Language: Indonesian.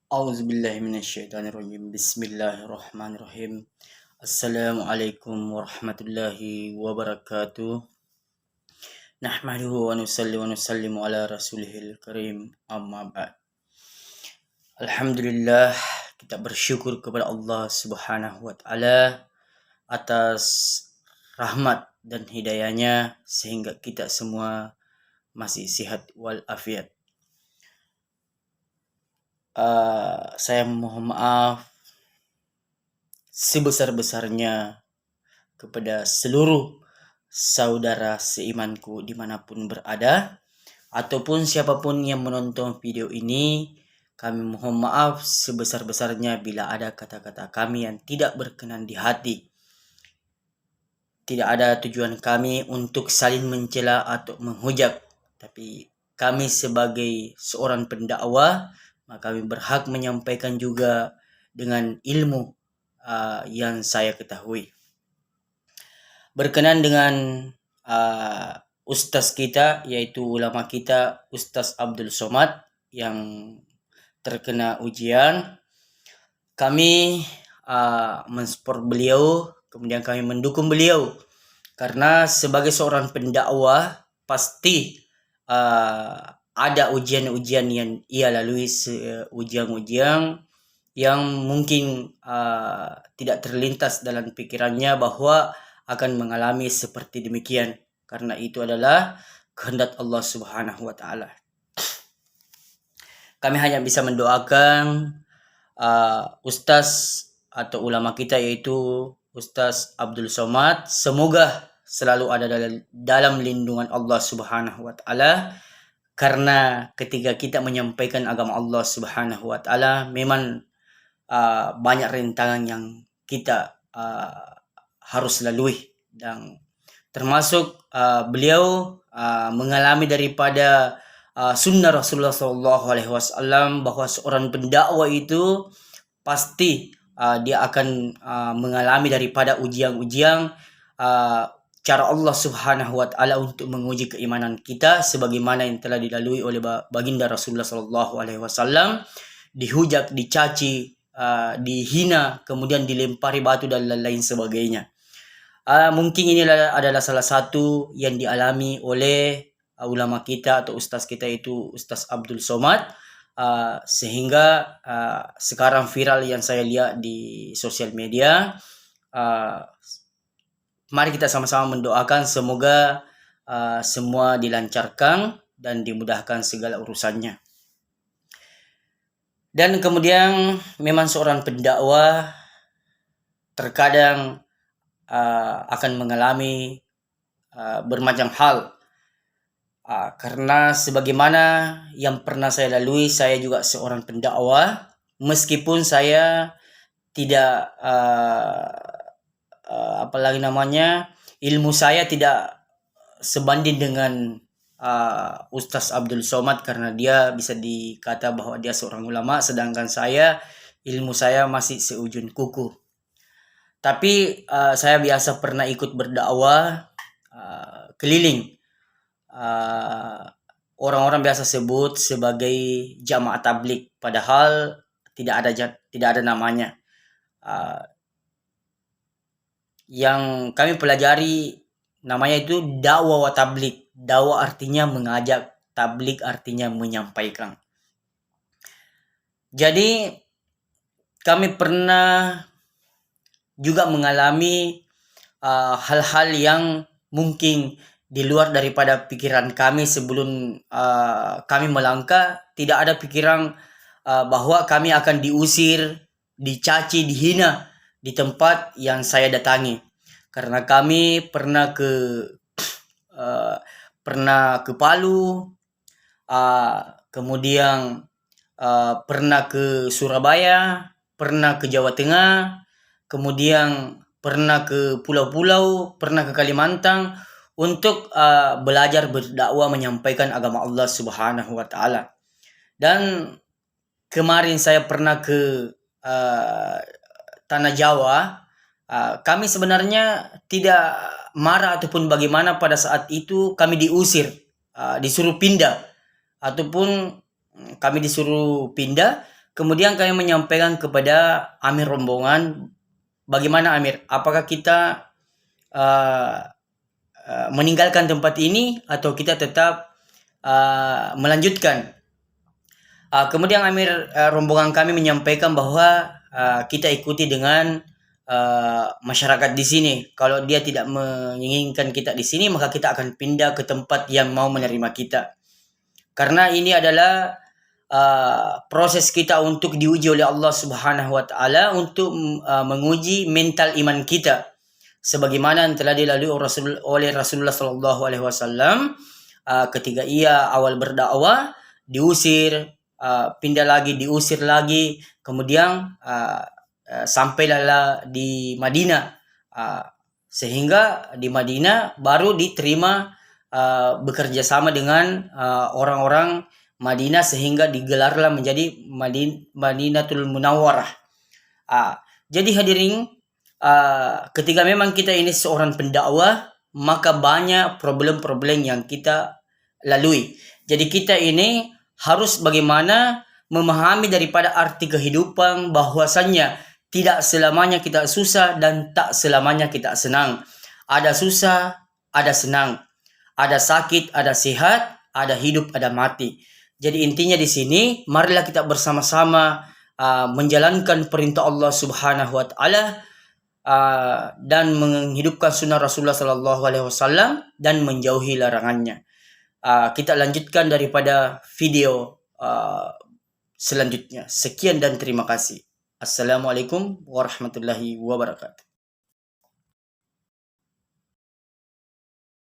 Auzubillahiminasyaitonirrajim. Bismillahirrahmanirrahim. Assalamualaikum warahmatullahi wabarakatuh. Nahmaduhu wa nusalli wa nusallimu ala rasulihil karim. Amma ba'd. Alhamdulillah, kita bersyukur kepada Allah Subhanahu wa taala atas rahmat dan hidayahnya sehingga kita semua masih sehat walafiat. Saya mohon maaf sebesar-besarnya kepada seluruh saudara seimanku dimanapun berada, ataupun siapapun yang menonton video ini. Kami mohon maaf sebesar-besarnya bila ada kata-kata kami yang tidak berkenan di hati. Tidak ada tujuan kami untuk saling mencela atau menghujat, tapi kami sebagai seorang pendakwah, maka kami berhak menyampaikan juga dengan ilmu yang saya ketahui. Berkenan dengan ustaz kita, yaitu ulama kita, Ustaz Abdul Somad, yang terkena ujian. Kami mensupport beliau, kemudian kami mendukung beliau, karena sebagai seorang pendakwah pasti ada ujian-ujian yang ia lalui, ujian-ujian yang mungkin tidak terlintas dalam pikirannya bahwa akan mengalami seperti demikian, karena itu adalah kehendak Allah Subhanahu wa taala. Kami hanya bisa mendoakan ustaz atau ulama kita, yaitu Ustaz Abdul Somad, semoga selalu ada dalam lindungan Allah Subhanahu wa taala, karena ketika kita menyampaikan agama Allah Subhanahu wa taala memang banyak rintangan yang kita harus lalui, dan termasuk beliau mengalami daripada sunnah Rasulullah SAW bahwa seorang pendakwah itu pasti dia akan mengalami daripada ujian-ujian cara Allah Subhanahu wa taala untuk menguji keimanan kita, sebagaimana yang telah dilalui oleh baginda Rasulullah SAW, dihujat, dicaci, dihina, kemudian dilempari batu dan lain sebagainya. Mungkin ini adalah salah satu yang dialami oleh ulama kita atau ustaz kita, itu Ustaz Abdul Somad, sehingga sekarang viral yang saya lihat di sosial media. Mari kita sama-sama mendoakan semoga semua dilancarkan dan dimudahkan segala urusannya. Dan kemudian memang seorang pendakwah terkadang akan mengalami bermacam hal, karena sebagaimana yang pernah saya lalui, saya juga seorang pendakwah, meskipun saya tidak ilmu saya tidak sebanding dengan Ustaz Abdul Somad, karena dia bisa dikata bahwa dia seorang ulama, sedangkan saya ilmu saya masih seujung kuku. Tapi saya biasa pernah ikut berdakwah keliling, orang-orang biasa sebut sebagai jamaah tablik, padahal tidak ada namanya. Yang kami pelajari namanya itu dakwah wa tablik. Dakwah artinya mengajak, tablik artinya menyampaikan. Jadi kami pernah juga mengalami hal-hal yang mungkin di luar daripada pikiran kami. Sebelum kami melangkah, tidak ada pikiran bahwa kami akan diusir, dicaci, dihina di tempat yang saya datangi, karena kami pernah ke Palu, kemudian pernah ke Surabaya, pernah ke Jawa Tengah, kemudian pernah ke pulau-pulau, pernah ke Kalimantan untuk belajar berdakwah, menyampaikan agama Allah Subhanahu wa taala. Dan kemarin saya pernah ke Tanah Jawa. Kami sebenarnya tidak marah ataupun bagaimana pada saat itu kami diusir, disuruh pindah, ataupun kami disuruh pindah Kemudian kami menyampaikan kepada Amir rombongan, bagaimana Amir, apakah kita meninggalkan tempat ini atau kita tetap melanjutkan. Kemudian Amir rombongan kami menyampaikan bahwa kita ikuti dengan masyarakat di sini. Kalau dia tidak menginginkan kita di sini, maka kita akan pindah ke tempat yang mau menerima kita. Karena ini adalah proses kita untuk diuji oleh Allah Subhanahu wa taala untuk menguji mental iman kita. Sebagaimana yang telah dilalui oleh Rasulullah sallallahu alaihi wasallam ketika ia awal berdakwah, diusir, pindah lagi, diusir lagi, kemudian sampailah di Madinah, sehingga di Madinah baru diterima bekerja sama dengan orang-orang Madinah sehingga digelarlah menjadi Madinatul Munawwarah. Jadi hadirin, ketika memang kita ini seorang pendakwah, maka banyak problem-problem yang kita lalui. Jadi kita ini harus bagaimana memahami daripada arti kehidupan, bahwasannya tidak selamanya kita susah dan tak selamanya kita senang. Ada susah, ada senang. Ada sakit, ada sehat, ada hidup, ada mati. Jadi intinya di sini, marilah kita bersama-sama menjalankan perintah Allah Subhanahu wa taala dan menghidupkan sunnah Rasulullah sallallahu alaihi wasallam dan menjauhi larangannya. Kita lanjutkan daripada video selanjutnya. Sekian dan terima kasih. Assalamualaikum warahmatullahi wabarakatuh.